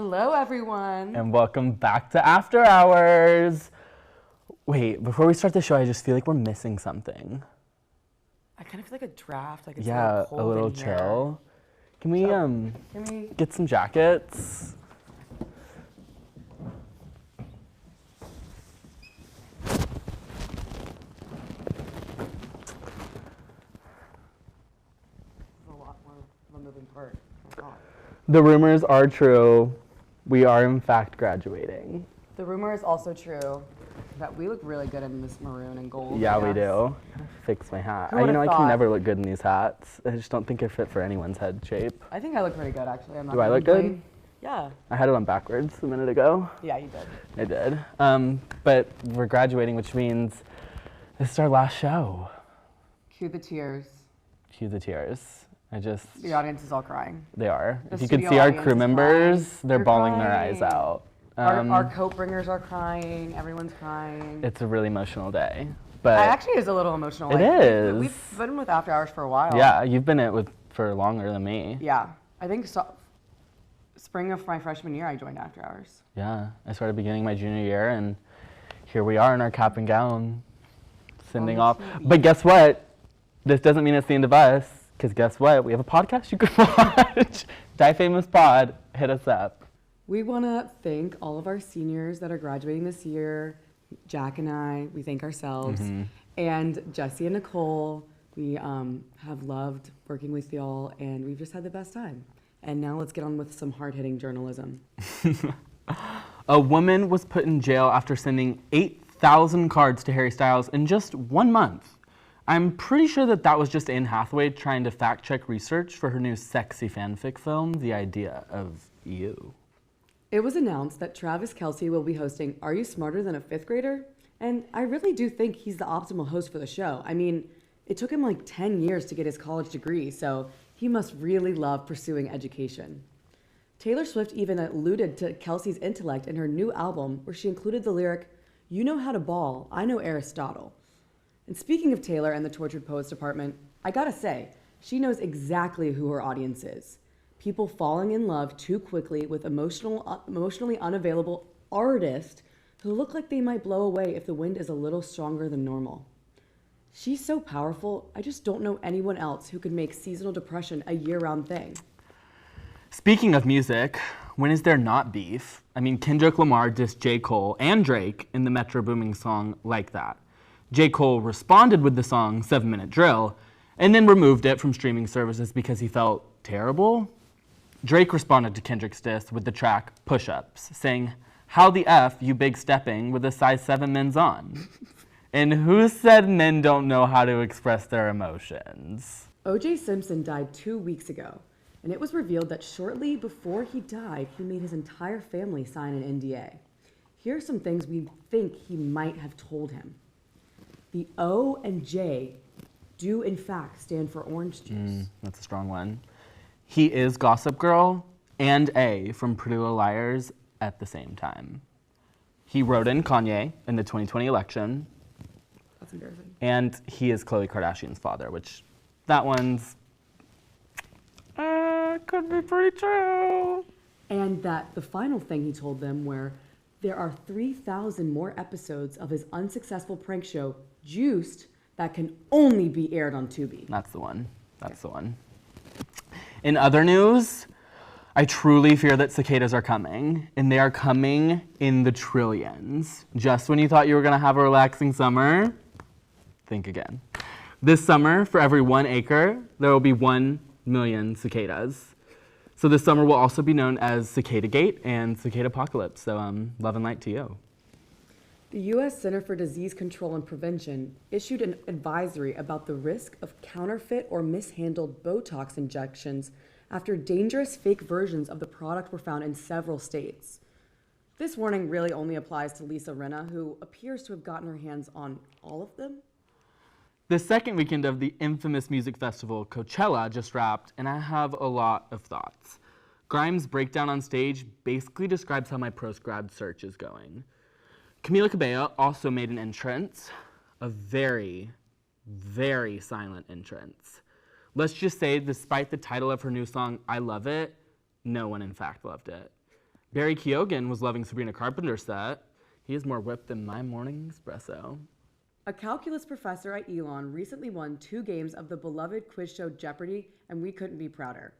Hello, everyone. And welcome back to After Hours. Wait, before we start the show, I just feel like we're missing something. I kind of feel like a draft, like it's Yeah, a a little in chill. Can we Can we get some jackets? a lot more of a moving part. Oh my God. The rumors are true. We are in fact graduating. The rumor is also true that we look really good in this maroon and gold. Yeah, I we guess. do. Fix my hat. Who I would've can thought? never look good in these hats. I just don't think I fit for anyone's head shape. I think I look pretty good, actually. I'm not Do I gonna look good? complain. Yeah. I had it on backwards a minute ago. Yeah, you did. I did. But we're graduating, which means this is our last show. Cue the tears. Cue the tears. The audience is all crying. They are. The If you could studio see our audience crew is members, crying. they're They're bawling their eyes crying. out. Our coat bringers are crying. Everyone's crying. It's a really emotional day. But I actually is a little emotional. It is. We've been with After Hours for a while. yeah, you've been it for longer than me. Yeah. I think spring of my freshman year, I joined After Hours. Yeah, I started beginning my junior year, and here we are in our cap and gown, sending Oh, off. that's so But guess what? This doesn't mean it's the end of us, because guess what? We have a podcast you can watch. Die Famous Pod, hit us up. We want to thank all of our seniors that are graduating this year. Jack and I, we thank ourselves. Mm-hmm. And Jessie and Nicole, we have loved working with y'all, and we've just had the best time. And now let's get on with some hard-hitting journalism. A woman was put in jail after sending 8,000 cards to Harry Styles in just 1 month. I'm pretty sure that was just Anne Hathaway trying to fact-check research for her new sexy fanfic film, The Idea of You. It was announced that Travis Kelce will be hosting Are You Smarter Than a Fifth Grader? And I really do think he's the optimal host for the show. I mean, it took him like 10 years to get his college degree, so he must really love pursuing education. Taylor Swift even alluded to Kelce's intellect in her new album, where she included the lyric, "You know how to ball, I know Aristotle." And speaking of Taylor and the Tortured Poets Department, I gotta say, she knows exactly who her audience is. People falling in love too quickly with emotionally unavailable artists who look like they might blow away if the wind is a little stronger than normal. She's so powerful, I just don't know anyone else who could make seasonal depression a year-round thing. Speaking of music, when is there not beef? I mean, Kendrick Lamar dissed J. Cole and Drake in the Metro Booming song Like That. J. Cole responded with the song 7 Minute Drill and then removed it from streaming services because he felt terrible. Drake responded to Kendrick's diss with the track Push Ups, saying, "How the F you big stepping with a size 7 men's on?" And who said men don't know how to express their emotions? O.J. Simpson died 2 weeks ago, and it was revealed that shortly before he died, he made his entire family sign an NDA. Here are some things we think he might have told him. The O and J do, in fact, stand for orange juice. That's a strong one. He is Gossip Girl and A from Pretty Little Liars at the same time. He wrote in Kanye in the 2020 election. That's embarrassing. And he is Khloe Kardashian's father, which that one's could be pretty true. And that the final thing he told them where there are 3,000 more episodes of his unsuccessful prank show, Juiced, that can only be aired on Tubi. That's the one. That's the one. In other news, I truly fear that cicadas are coming, and they are coming in the trillions. Just when you thought you were gonna have a relaxing summer, think again. This summer, for every 1 acre, there will be 1 million cicadas. So this summer will also be known as Cicada Gate and Cicada Apocalypse. So love and light to you. The U.S. Center for Disease Control and Prevention issued an advisory about the risk of counterfeit or mishandled Botox injections after dangerous fake versions of the product were found in several states. This warning really only applies to Lisa Rinna, who appears to have gotten her hands on all of them. The second weekend of the infamous music festival, Coachella, just wrapped, and I have a lot of thoughts. Grimes' breakdown on stage basically describes how my post-grad search is going. Camila Cabello also made an entrance, a very, very silent entrance. Let's just say, despite the title of her new song, I Love It, no one in fact loved it. Barry Keoghan was loving Sabrina Carpenter's set. He is more whipped than my morning espresso. A calculus professor at Elon recently won 2 games of the beloved quiz show Jeopardy, and we couldn't be prouder.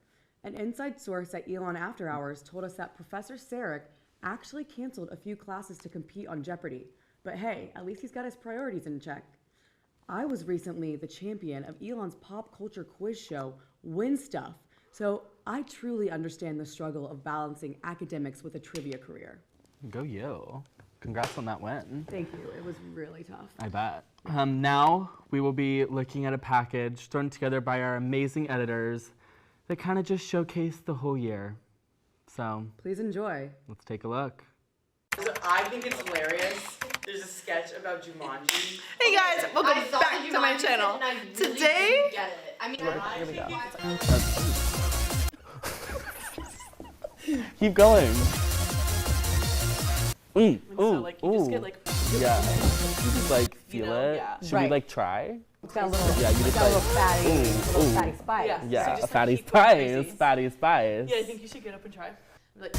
An inside source at Elon After Hours told us that Professor Sarek actually canceled a few classes to compete on Jeopardy. But hey, at least he's got his priorities in check. I was recently the champion of Elon's pop culture quiz show, Win Stuff, so I truly understand the struggle of balancing academics with a trivia career. Go you. Congrats on that win. Thank you. It was really tough. I bet. Now we will be looking at a package thrown together by our amazing editors that kind of just showcase the whole year. So Please enjoy. let's take a look. I think it's hilarious. There's a sketch about Jumanji. Hey guys, welcome back to my channel. Today, Here we go. Keep going. so like you just get like Yeah. You just like feel it. yeah. Should Right. we like try? It's got a little, Yeah, you just got a like, little fatty, ooh, little ooh. fatty spice. Yeah. Yeah, So a just fatty keep going spice. crazy. Fatty spice. Yeah, I think you should get up and try. Like,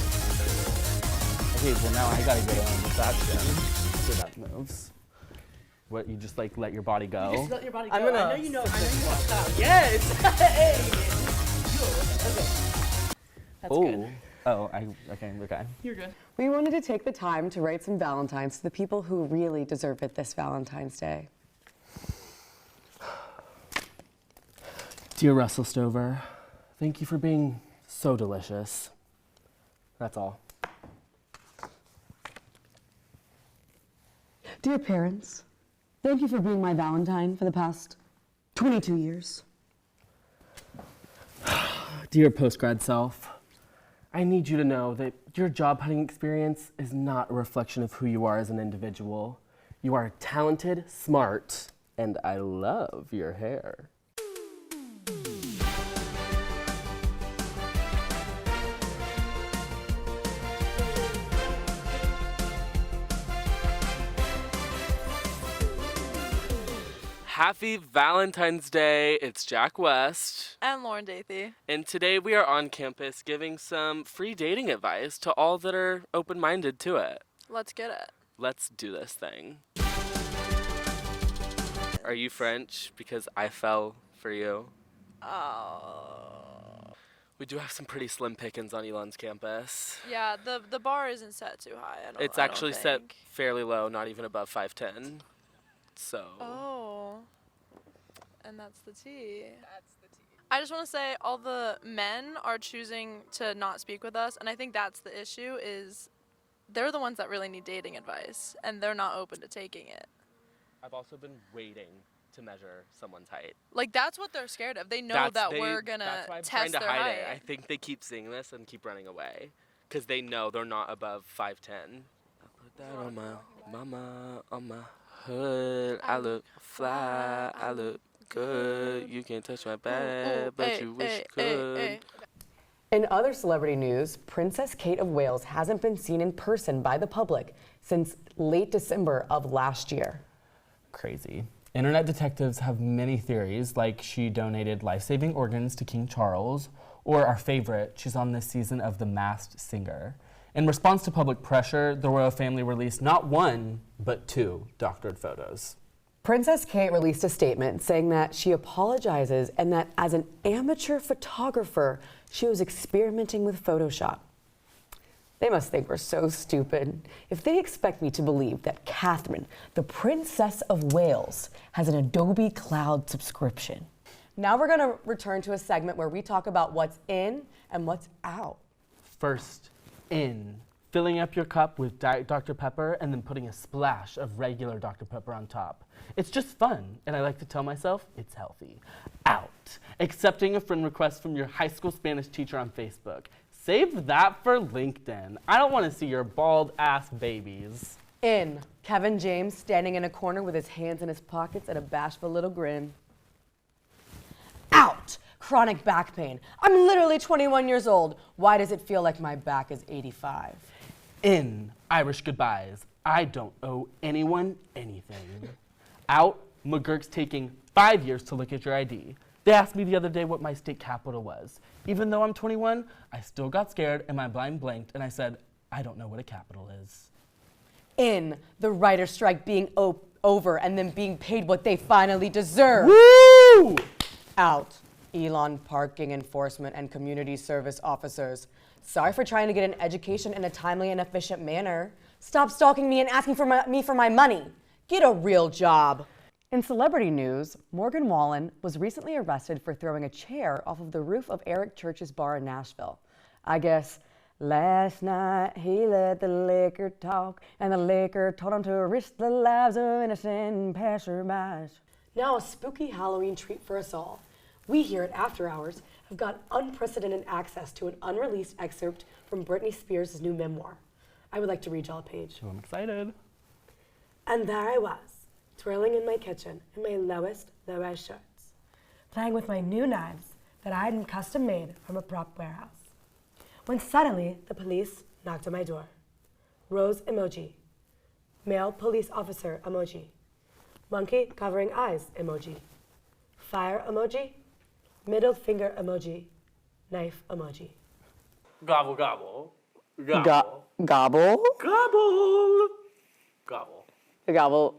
Okay, well now I gotta get on this action. So that moves. What, you just like let your body go? just let your body go. I'm gonna- I know you know stop. Yes. Hey. Okay. That's Ooh. good. Oh, okay. You're good. We wanted to take the time to write some Valentines to the people who really deserve it this Valentine's Day. Dear Russell Stover, thank you for being so delicious. That's all. Dear parents, thank you for being my Valentine for the past 22 years. Dear post-grad self, I need you to know that your job hunting experience is not a reflection of who you are as an individual. You are talented, smart, and I love your hair. Happy Valentine's Day. It's Jack West. And Lauren Dathy. And today we are on campus giving some free dating advice to all that are open-minded to it. Let's get it. Let's do this thing. Are you French? Because I fell for you. Oh. We do have some pretty slim pickings on Elon's campus. Yeah, the bar isn't set too high. It's I don't actually set think. fairly low, not even above 5'10". So. Oh. And that's the tea. I just want to say all the men are choosing to not speak with us, and I think that's the issue is they're the ones that really need dating advice, and they're not open to taking it. I've also been waiting to measure someone's height. Like, that's what they're scared of. They know we're going That's why to I'm test trying to their hide height. it. I think they keep seeing this and keep running away because they know they're not above 5'10". I put that on my mama, on my hood. I look fly, I look good. You can't touch my bag, but you wish you could. In other celebrity news, Princess Kate of Wales hasn't been seen in person by the public since late December of last year. Crazy. Internet detectives have many theories, like she donated life-saving organs to King Charles, or our favorite, she's on this season of The Masked Singer. In response to public pressure, the royal family released not one, but 2 doctored photos. Princess Kate released a statement saying that she apologizes and that as an amateur photographer, she was experimenting with Photoshop. They must think we're so stupid if they expect me to believe that Catherine, the Princess of Wales, has an Adobe Cloud subscription. Now we're gonna return to a segment where we talk about what's in and what's out. First, in. Filling up your cup with Diet Dr. Pepper and then putting a splash of regular Dr. Pepper on top. It's just fun, and I like to tell myself it's healthy. Out. Accepting a friend request from your high school Spanish teacher on Facebook. Save that for LinkedIn. I don't want to see your bald ass babies. In. Kevin James standing in a corner with his hands in his pockets and a bashful little grin. Out. Chronic back pain. I'm literally 21 years old. Why does it feel like my back is 85? In. Irish goodbyes. I don't owe anyone anything. Out. McGurk's taking 5 years to look at your ID. They asked me the other day what my state capital was. Even though I'm 21, I still got scared and my mind blanked and I said, I don't know what a capital is. In the writer's strike being over and them being paid what they finally deserve. Woo! Out. Elon parking enforcement and community service officers. Sorry for trying to get an education in a timely and efficient manner. Stop stalking me and asking for me for my money. Get a real job. In celebrity news, Morgan Wallen was recently arrested for throwing a chair off of the roof of Eric Church's bar in Nashville. I guess last night he let the liquor talk, and the liquor told him to risk the lives of innocent passerbys. Now a spooky Halloween treat for us all. We here at After Hours have got unprecedented access to an unreleased excerpt from Britney Spears' new memoir. I would like to read y'all a page. I'm excited. And there I was, twirling in my kitchen in my lowest shirts, playing with my new knives that I had custom made from a prop warehouse. When suddenly the police knocked on my door. Rose emoji, male police officer emoji, monkey covering eyes emoji, fire emoji, middle finger emoji, knife emoji. Gobble, gobble. Gobble. Gobble. Gobble. Gobble.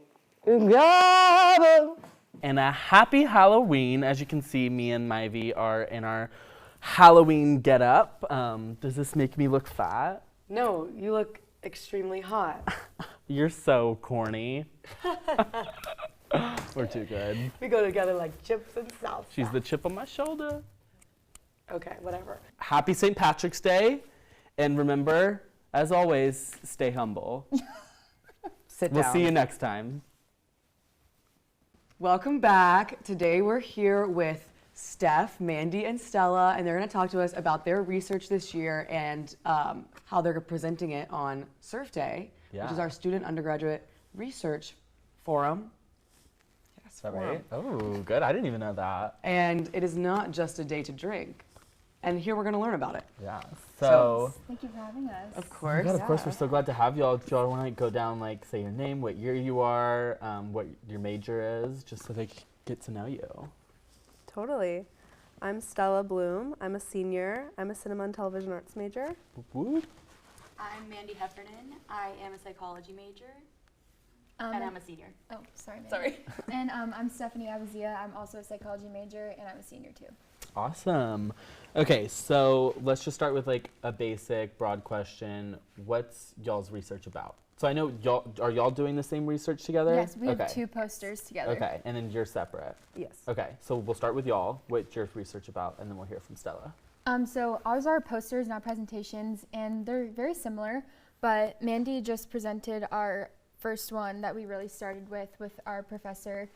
Gobble. And a happy Halloween. As you can see, me and Mivy are in our Halloween getup. Does this make me look fat? No, you look extremely hot. You're so corny. We're too good. We go together like chips and salsa. She's the chip on my shoulder. Okay, whatever. Happy St. Patrick's Day. And remember, as always, stay humble. Sit down. We'll see you next time. Welcome back. Today we're here with Steph, Mandy, and Stella, and they're going to talk to us about their research this year and how they're presenting it on Surf Day, which is our student undergraduate research forum. Yes, Is that right? Oh, good. I didn't even know that. And it is not just a day to drink. And here we're going to learn about it. Yeah. So Thank you for having us. Of course. of course, we're so glad to have y'all. Do y'all want to go down, like, say your name, what year you are, what your major is, just so they can get to know you? Totally. I'm Stella Bloom. I'm a senior. I'm a cinema and television arts major. Whoop, whoop. I'm Mandy Heffernan. I am a psychology major, and I'm a senior. Oh, sorry, Mandy. Sorry. And I'm Stephanie Abazia. I'm also a psychology major, and I'm a senior too. Awesome. Okay, so let's just start with like a basic, broad question. What's y'all's research about? So I know y'all doing the same research together? Yes, we have 2 posters together. Okay, and then you're separate. Yes. Okay, so we'll start with y'all. What's your research about? And then we'll hear from Stella. So ours are posters and our presentations, and they're very similar, but Mandy just presented our first one that we really started with our professor,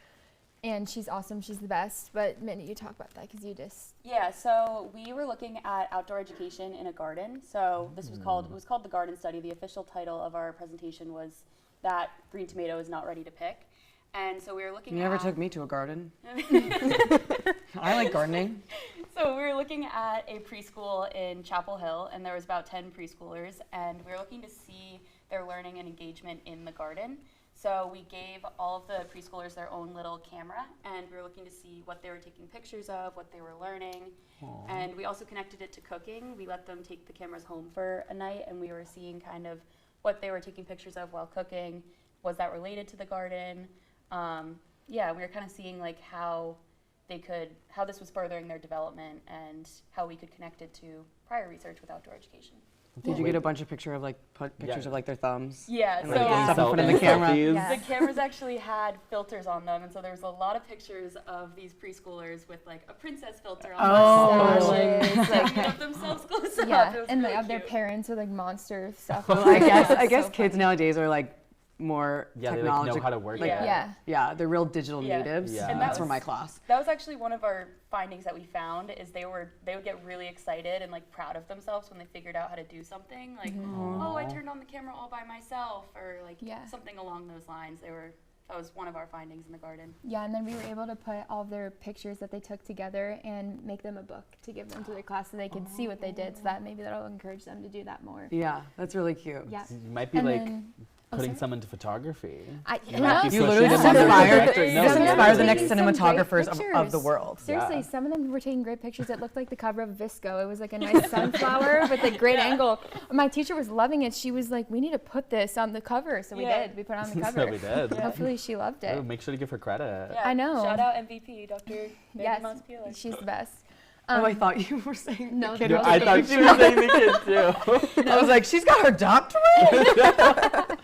and she's awesome, she's the best. But Mandy, you talk about that because you just... Yeah, so we were looking at outdoor education in a garden. So this was called the garden study. The official title of our presentation was that green tomato is not ready to pick. And so we were looking You at... never took me to a garden. I like gardening. So we were looking at a preschool in Chapel Hill, and there was about 10 preschoolers, and we were looking to see their learning and engagement in the garden. So we gave all of the preschoolers their own little camera, and we were looking to see what they were taking pictures of, what they were learning. Aww. And we also connected it to cooking. We let them take the cameras home for a night, and we were seeing kind of what they were taking pictures of while cooking. Was that related to the garden? Yeah, we were kind of seeing like how this was furthering their development and how we could connect it to prior research with outdoor education. Did you get a bunch of pictures of like their thumbs? Yeah, And so like stuff in front of the camera? Yeah. the cameras actually had filters on them, and so there was a lot of pictures of these preschoolers with like a princess filter on them, like of themselves close up. Yeah, It was and really like of their cute. parents with like monster stuff. Well, I guess So kids funny. nowadays are like more Yeah, they like, technological. know how to work like, it. Yeah. Yeah, they're real digital Yeah. natives. Yeah. And That's that for was- my class. That was actually one of our findings that we found is they would get really excited and like proud of themselves when they figured out how to do something. Like, oh, I turned on the camera all by myself, or like Yeah. something along those lines. That was one of our findings in the garden. Yeah, and then we were able to put all of their pictures that they took together and make them a book to give them to their class so they could see what they did, so that maybe that'll encourage them to do that more. Yeah, that's really cute. Yeah. You might be And like then- putting sorry? someone to photography. You know, You You literally literally Social media inspire, director. you No, some of them inspire the were next taking some great cinematographers of the pictures. world. Seriously, Yeah. some of them were taking great pictures. It looked like the cover of Visco. It was like a nice sunflower with a great angle. My teacher was loving it. She was like, we need to put this on the cover. So we did. We put it on the cover. So we did. Hopefully she loved it. Oh, make sure to give her credit. Yeah, I know. Shout out MVP, Dr. Yes, Montpelier. she's the best. Oh, I thought you were saying no, the kid no, was I the thought she was saying the kid too. I was like, she's got her doctorate?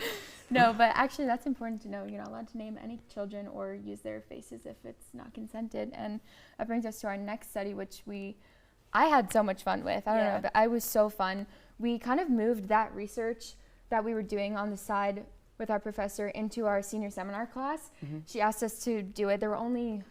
No, but actually that's important to know. You're not allowed to name any children or use their faces if it's not consented. And that brings us to our next study, which I had so much fun with. I don't know, but I was so fun. We kind of moved that research that we were doing on the side with our professor into our senior seminar class. She asked us to do it. There were only,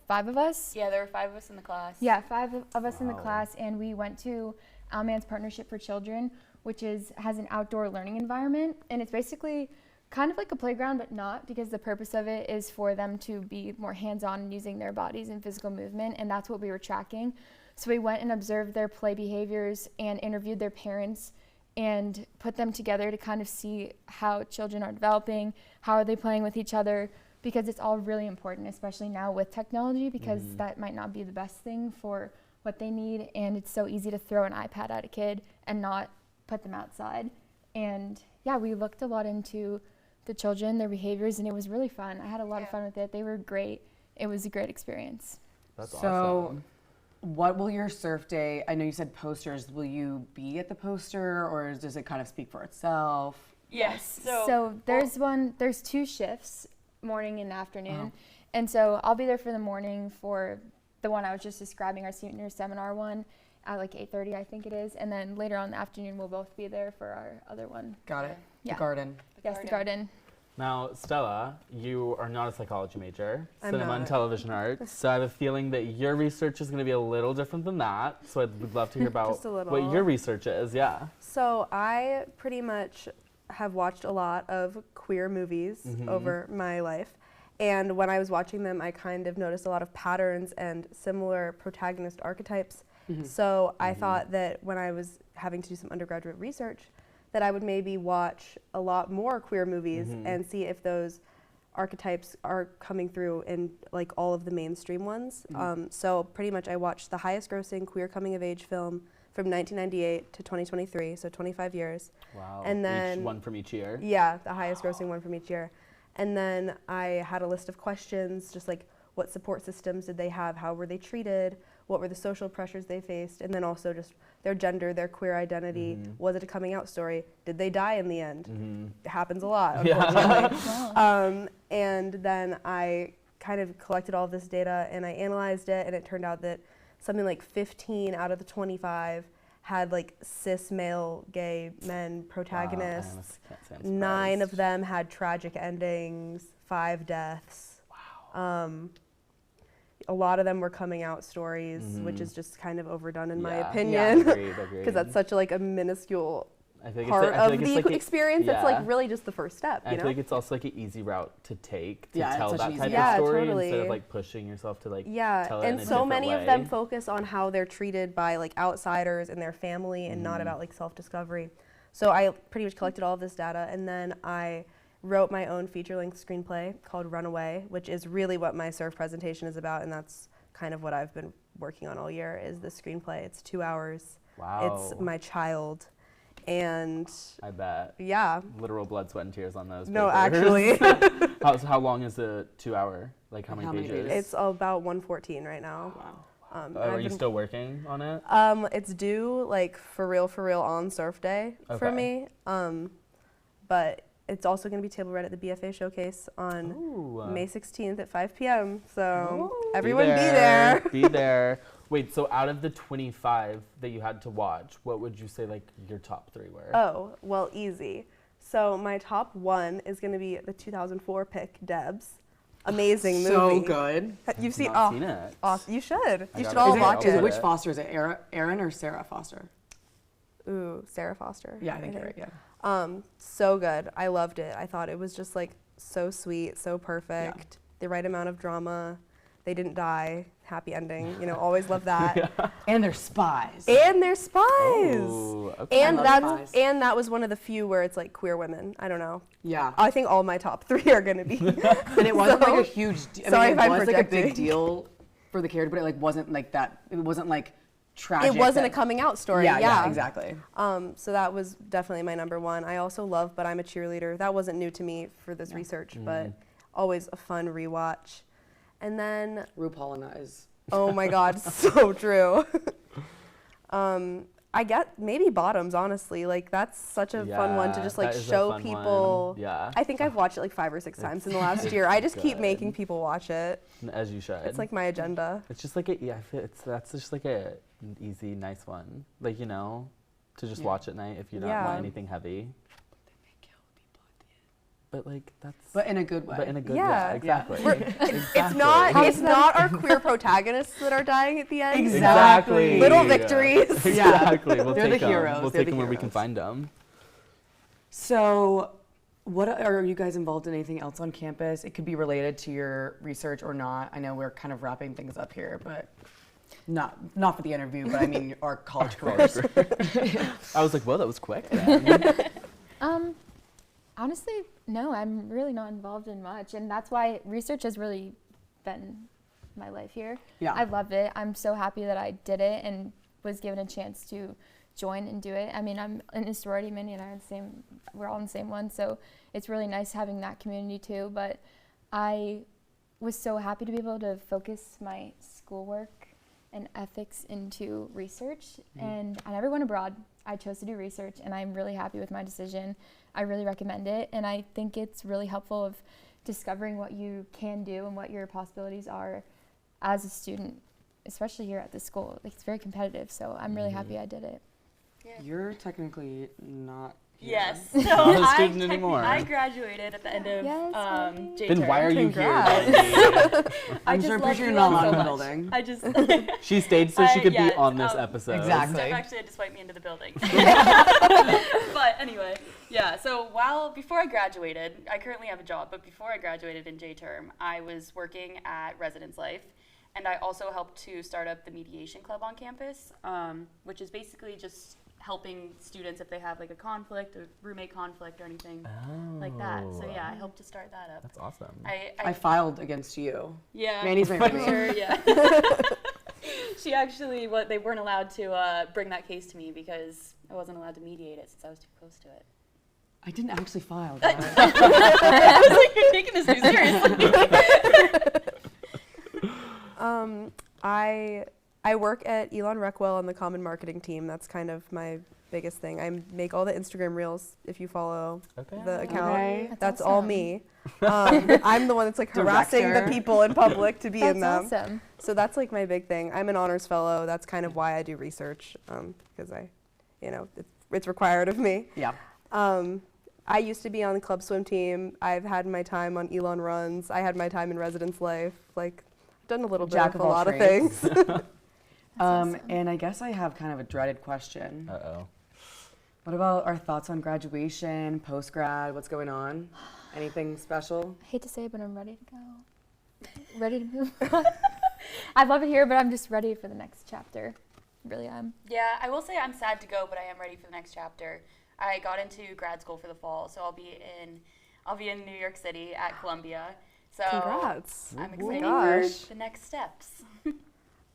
5 of us? Yeah, there were 5 of us in the class. Yeah, 5 of us in the Wow. class, and we went to Alman's Partnership for Children, which has an outdoor learning environment, and it's basically kind of like a playground, but not, because the purpose of it is for them to be more hands-on in using their bodies and physical movement, and that's what we were tracking. So we went and observed their play behaviors and interviewed their parents and put them together to kind of see how children are developing, how are they playing with each other, because it's all really important, especially now with technology, because that might not be the best thing for what they need, and it's so easy to throw an iPad at a kid and not put them outside. And yeah, we looked a lot into the children, their behaviors, and it was really fun. I had a lot of fun with it. They were great. It was a great experience. That's So, awesome. what will your surf day, I know you said posters, will you be at the poster or does it kind of speak for itself? Yes. So there's 2 shifts, morning and afternoon. And so I'll be there for the morning for the one I was just describing, our senior seminar one, at like 8:30, I think it is. And then later on in the afternoon, we'll both be there for our other one. Got it. Yeah. The garden. Yes, the garden. Now, Stella, you are not a psychology major, I'm cinema and not. television arts. So I have a feeling that your research is going to be a little different than that. So would love to hear about Just a little. what your research is. Yeah. So I pretty much have watched a lot of queer movies over my life. And when I was watching them, I kind of noticed a lot of patterns and similar protagonist archetypes. So I thought that when I was having to do some undergraduate research, that I would maybe watch a lot more queer movies and see if those archetypes are coming through in like all of the mainstream ones. So pretty much I watched the highest grossing queer coming of age film from 1998 to 2023, so 25 years. Wow. And then one from each year. Yeah, the highest grossing one from each year. And then I had a list of questions, just like what support systems did they have, how were they treated, what were the social pressures they faced, and then also just their gender, their queer identity. Was it a coming out story? Did they die in the end? It happens a lot, unfortunately. And then I kind of collected all of this data and I analyzed it, and it turned out that something like 15 out of the 25 had like cis male gay men protagonists. Wow, I can't say I'm 9 of surprised. them had tragic endings, 5 deaths. Wow. A lot of them were coming out stories, which is just kind of overdone in my Yeah. opinion, Agreed. because that's such a minuscule I feel like part I feel of like it's the like experience. That's yeah. like really just the first step, I you feel know? like it's also like an easy route to take to Yeah, it's tell such that an type easy of route. story Yeah, instead totally. of like pushing yourself to like Yeah, tell it in and a so different many of way. them focus on how they're treated by like outsiders and their family and not about like self-discovery. So I pretty much collected all of this data, and then I wrote my own feature-length screenplay called Runaway, which is really what my surf presentation is about, and that's kind of what I've been working on all year is the screenplay. It's 2 hours. Wow. It's my child, and I bet. yeah. Literal blood, sweat, and tears on those. No, papers. actually. how long is a 2 hour? Like how many pages? It's about 114 right now. And Are I've you been- still working on it? It's due like for real on surf day for Okay. me. But it's also going to be table read at the BFA showcase on Ooh. May 16th at 5 p.m. So Ooh. everyone be there. Be there. Wait, so out of the 25 that you had to watch, what would you say like your top 3 were? Oh, well, easy. So my top 1 is going to be the 2004 pick, Debs. Amazing movie. So good. You've seen, Not seen it. Awesome. You should. You should gotta all see it. watch I'll Is it. it which it. Foster is it? Aaron or Sarah Foster? Ooh, Sarah Foster. Yeah, I think you're right. Yeah. So good. I loved it. I thought it was just like so sweet, so perfect. The right amount of drama. They didn't die. Happy ending. You know, always love that. And they're spies. And they're spies. Oh, okay. And spies. that was one of the few where it's like queer women. I don't know. Yeah. I think all my top 3 are gonna be. And it wasn't like a huge. Sorry if I'm it was like a big projecting. deal for the character, but it like wasn't like that. It wasn't like tragic. It wasn't a that- coming out story. Yeah, exactly. So that was definitely my number 1. I also love But I'm a Cheerleader. That wasn't new to me for this research, but always a fun rewatch. And then RuPaul and that is. oh my God, so true. I get maybe Bottoms, honestly. Like that's such a fun one to just like that is a show fun people. one. Yeah. I think I've watched it like 5 or 6 times in the last year. I just keep good. making people watch it. As you should. It's like my agenda. It's just like that's just like a easy, nice one. Like, you know, to just watch at night if you don't want anything heavy. But like that's. But in a good way. But in a good Yeah. way, exactly. It's not our queer protagonists that are dying at the end. Exactly. Little victories. Exactly. We'll They're take the 'em. heroes. We'll They're take the them where we can heroes. find them. So, what are you guys involved in anything else on campus? It could be related to your research or not. I know we're kind of wrapping things up here, but not for the interview, but I mean our college careers. I was like, whoa, that was quick. Then. Honestly, no, I'm really not involved in much, and that's why research has really been my life here. Yeah. I love it. I'm so happy that I did it and was given a chance to join and do it. I mean, I'm in a sorority, Minnie and I are we're all in the same one, so it's really nice having that community too, but I was so happy to be able to focus my schoolwork and ethics into research, and I never went abroad. I chose to do research, and I'm really happy with my decision. I really recommend it, and I think it's really helpful of discovering what you can do and what your possibilities are as a student, especially here at this school. Like, it's very competitive, so I'm really happy I did it. You're technically not. Here. Yes. Not So a student anymore. I graduated at the end of Yes, J Then term. why are you Congrats. here? I'm just sure love pretty sure you're Elon not so allowed in the much. building. I just She stayed so she could be yes, on this episode. Exactly. Steph actually had to swipe me into the building. But anyway, yeah, so before I graduated, I currently have a job, but before I graduated in J term, I was working at Residence Life, and I also helped to start up the mediation club on campus, which is basically just helping students if they have like a conflict, a roommate conflict or anything like that. So yeah, I helped to start that up. That's awesome. I filed against you. Yeah. Manny's my roommate. Sure, yeah. She actually, they weren't allowed to bring that case to me because I wasn't allowed to mediate it since I was too close to it. I didn't actually file. Guys. I was like, you're taking this too seriously. I work at Elon Reckwell on the common marketing team. That's kind of my biggest thing. I make all the Instagram reels if you follow the account. Okay. That's all me. I'm the one that's like harassing the Director. people in public to be in them. That's awesome. So that's like my big thing. I'm an honors fellow. That's kind of why I do research, because it's required of me. Yeah. I used to be on the club swim team. I've had my time on Elon Runs. I had my time in Residence Life. Like, done a little bit Jack of of a all lot of trades. things. And I guess I have kind of a dreaded question. Uh-oh. What about our thoughts on graduation, post-grad? What's going on? Anything special? I hate to say it, but I'm ready to go. Ready to move on. I love it here, but I'm just ready for the next chapter. Really am. Yeah, I will say I'm sad to go, but I am ready for the next chapter. I got into grad school for the fall, so I'll be in New York City at Columbia. So Congrats. I'm Oh my excited gosh. for the next steps.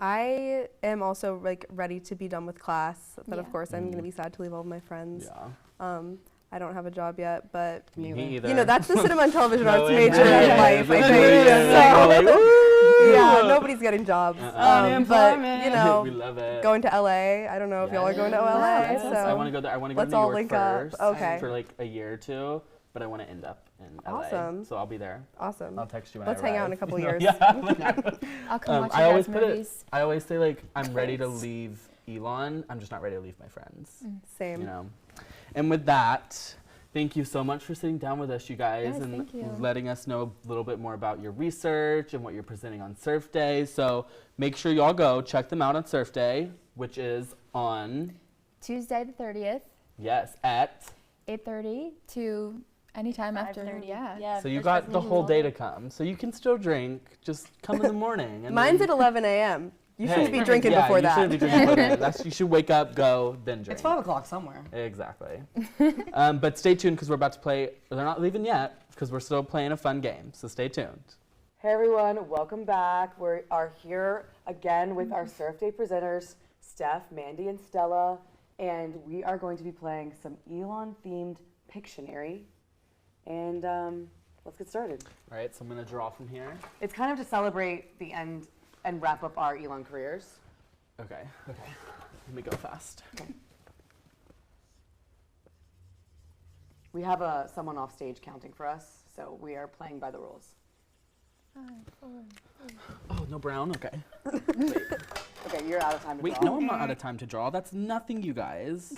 I am also like ready to be done with class, but of Yeah. course I'm going to be sad to leave all of my friends. Yeah. I don't have a job yet, but Me Me either. you know, that's the cinema and television arts No, major yeah, in life, I yeah, think. yeah, So, like, woo! yeah, nobody's getting jobs. But, you know, we love it. going to LA, I don't know if y'all are going to LA. Yes, So I want to go there. I want to go let's to New all York link up. first Okay. for like a year or two, but I want to end up in LA. Awesome. So I'll be there. Awesome. I'll text you when Let's I hang out in a arrive. couple years. Yeah. I'll come watch I you always guys' put it. movies. I always say like I'm ready to leave Elon. I'm just not ready to leave my friends. Same. You know. And with that, thank you so much for sitting down with us, you guys, Yes, and thank you. letting us know a little bit more about your research and what you're presenting on Surf Day. So make sure y'all go check them out on Surf Day, which is on Tuesday the 30th, at 8:30 to Anytime after, 5:30. yeah. So you there's got the whole day to presentation come. So you can still drink. Just come in the morning. And Mine's then- at 11 a.m. You shouldn't Hey, be drinking yeah, before you that. shouldn't be drinking before that. You should wake up, go, then drink. It's 5 o'clock somewhere. Exactly. But stay tuned because we're about to play. They're not leaving yet because we're still playing a fun game. So stay tuned. Hey everyone, welcome back. We are here again with our Surf Day presenters, Steph, Mandy, and Stella, and we are going to be playing some Elon-themed Pictionary. And let's get started. All right, so I'm going to draw from here. It's kind of to celebrate the end and wrap up our Elon careers. Okay. Let me go fast. We have someone off stage counting for us, so we are playing by the rules. 5, 4, 3. Oh, no brown? Okay. Okay, you're out of time to Wait, draw. no, I'm not out of time to draw. That's nothing, you guys.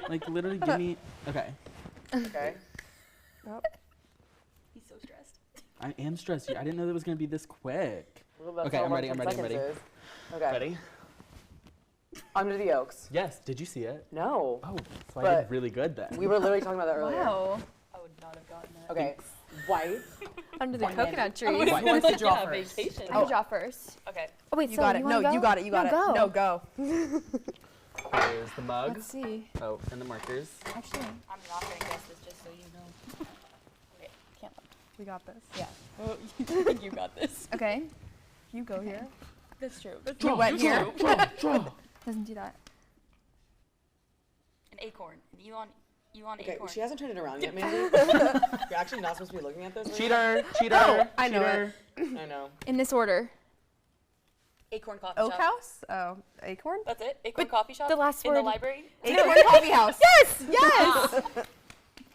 Like, literally give me... Okay. Okay. He's so stressed. I am stressed. I didn't know that it was going to be this quick. Well, that's Okay, all I'm ready, 10 I'm ready. seconds is. Okay. Ready? Under the Oaks. Yes. Did you see it? No. Oh, so I But did really good then. We were literally talking about that earlier. Wow. I would not have gotten that. Okay. White. Under the coconut tree. Who wants to draw first? Vacation. I can draw first. Okay. Oh wait, You so got it. wanna No, go? you got it. You got No, it. go. No, go. There's the mug. Let's see. Oh, and the markers. Actually, I'm not gonna guess this just so you know. Okay, can't look. We got this. Yeah. Oh, you think you got this? okay. You go here. That's true. You went here. Doesn't do that. An acorn. An Elon Okay, acorn. she hasn't turned it around yet, Mandy. You're actually not supposed to be looking at this. Cheater! Cheater! Oh, I know cheater. I know. In this order. Acorn coffee Oak shop. House? Oh, Acorn? That's it? Acorn coffee shop? the last in the word- library? Acorn Coffee House. Yes! Yes!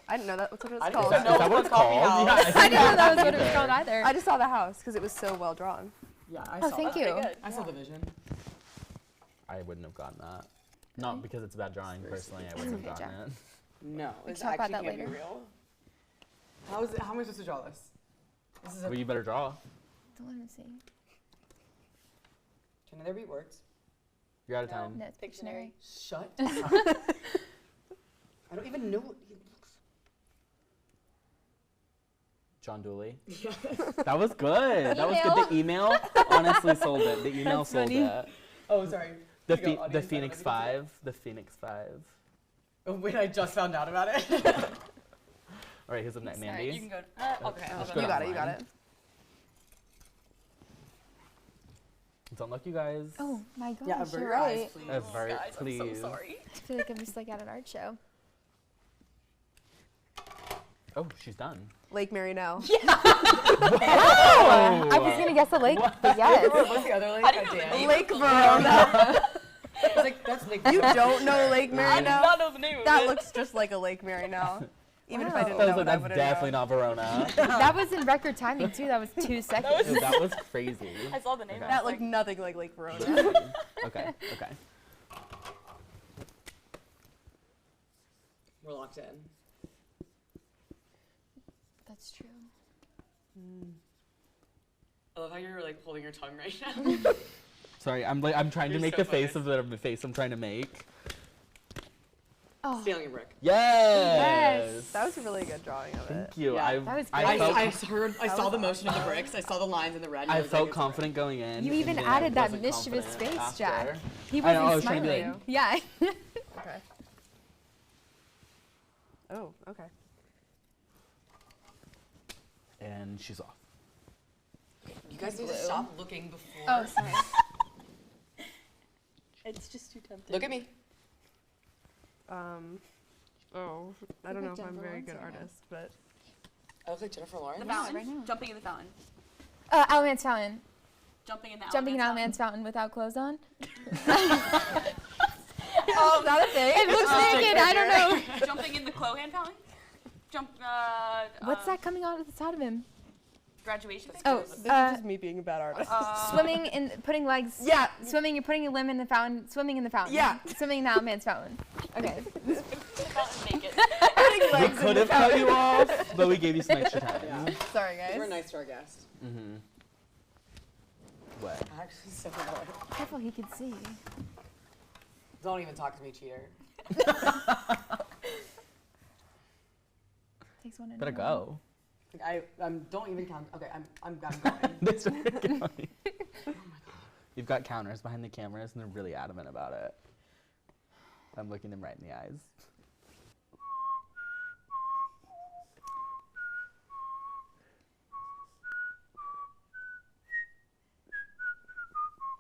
I didn't know that was what it was I didn't called. even Is that what it's called? Yeah, I didn't know that was what it was called either. I just saw the house because it was so well drawn. Yeah, I Oh, saw thank that. you. Good. I saw the vision. I wouldn't have gotten that. Not because it's bad drawing, personally. I wouldn't have Okay, gotten it. No, it's talk about actually that can't be later. real. How am I supposed to draw this? This is a, Well, you better draw. Don't let me see. Can there be words? You're out of No. time. No, it's Pictionary. Shut up. I don't even know what he looks John Dooley. That was good. That was good. The email honestly sold it. The email sold funny. it. oh, sorry. The, Here you go, the audience, Phoenix everybody 5. The Phoenix 5. Oh, wait, I just found out about it. All right, here's up next, Sorry, Mandy. you can go. Okay. Let's I'll go You go. got it. You got it. Don't look, you guys. Oh my gosh, Yeah, you're avert your right. eyes, please. Avert, Guys, please. I'm so sorry. I feel like I'm just like at an art show. Oh, she's done. Lake Marino. I was gonna guess a lake, but yes. What's the other lake? Damn. Lake Verona. It's like, that's Lake You don't know Lake I Marino? did not know the name of That it. looks just like a Lake Marino. Even if I Wow. didn't I was know like, it, I that's would've definitely known. not Verona. That was in record timing too. That was 2 seconds. Dude, that was crazy. I saw the name. Okay. I That was looked like, nothing like Lake Verona. Okay, okay. We're locked in. That's true. I love how you're like holding your tongue right now. Sorry, I'm trying to You're make so the face funny. of the face I'm trying to make. Oh, Stealing a brick. Yes. That was a really good drawing of it. Thank you. Yeah, that was I great. felt, I saw the motion of the bricks. I saw the lines in the red. and I was like, felt it's confident going in. you and even then added I that wasn't mischievous confident face, after. Jack. He I know, I wasn't was trying to be smiling. like- Yeah. Okay. Oh, okay. And she's off. You guys need to stop looking before. Oh, sorry. it's just too tempting. Look at me. Oh, I don't know if I'm a Jennifer very Lawrence good right now. artist, but I look like Jennifer Lawrence. The fountain. right now. Jumping in the fountain. Alamance Fountain. Jumping in the Jumping in Alamance Alamance Fountain without clothes on. oh, is that a thing? It looks naked. I don't know. fountain. Jumping in the Clohan fountain. What's that coming out of the side of him? Graduation pictures? Oh, This is just me being a bad artist. swimming in, putting legs. Yeah. Swimming. You're putting a limb in the fountain. Swimming in the fountain. Yeah. Swimming in the Alamance Fountain. Okay. Fountain naked. Putting We legs in could the have cut you off, but we gave you some extra time. Yeah. Sorry, We're guys. nice to our guest. Mm-hmm. What? Actually, so good. Careful, he could see. Don't even talk to me, cheater. Takes one to Better know one. go. Don't even count. Okay, I'm going. They started counting. You've got counters behind the cameras, and they're really adamant about it. I'm looking them right in the eyes.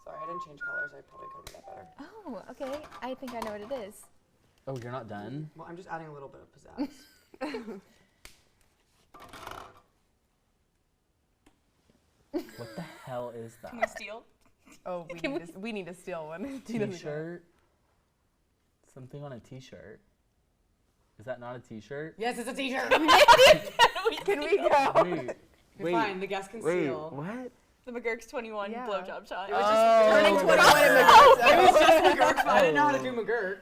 Sorry, I didn't change colors. I probably could have done that better. Oh, okay. I think I know what it is. Oh, you're not done? Well, I'm just adding a little bit of pizzazz. What the hell is that? Can we steal? Oh, we need to steal one. T-shirt? Something on a t-shirt. Is that not a t-shirt? Yes, it's a t-shirt. Can we go? Wait, You're wait, fine. The guest can wait, steal. what? The McGurk's 21 Yeah. blowjob shot. It was just turning 21 in the It was just McGurk. I didn't know how to do McGurk.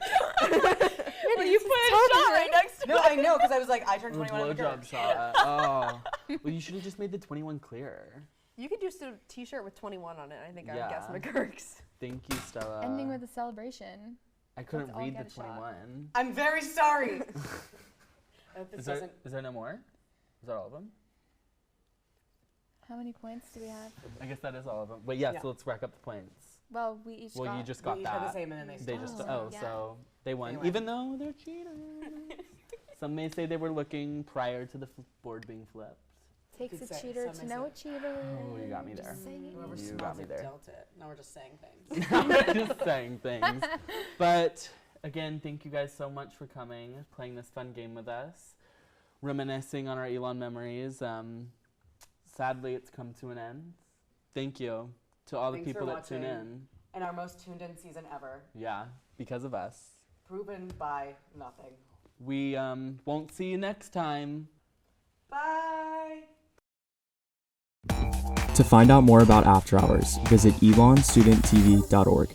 Well, you put a shot right next to No, I know, because I was like, I turned The 21 in blowjob McGurk. shot. Oh. Well, you should have just made the 21 clear. You could do a t-shirt with 21 on it. I think I would guess Yeah. McGurk's. Thank you, Stella. Ending with a celebration. I couldn't let's all read get the a shot. 21. I'm very sorry. I hope this Is doesn't. there no more? Is that all of them? How many points do we have? I guess that is all of them. But yeah, Yeah. so let's rack up the points. Well, we each Well, got. you just got We each had the that. same, and then They just Oh, yeah. so they won, They won. even though they're cheaters. Some may say they were looking prior to the board being flipped. Takes Could a say, cheater some to may know say. a cheater. Oh, you got me there. Just saying. Whoever You got smells me it there. dealt it. Now we're just saying things. I'm just saying things. But again, thank you guys so much for coming, playing this fun game with us, reminiscing on our Elon memories. Sadly, it's come to an end. Thank you to all the Thanks for people that tune watching. in. And our most tuned in season ever. Yeah, because of us. Proven by nothing. We won't see you next time. Bye. To find out more about After Hours, visit elonstudenttv.org.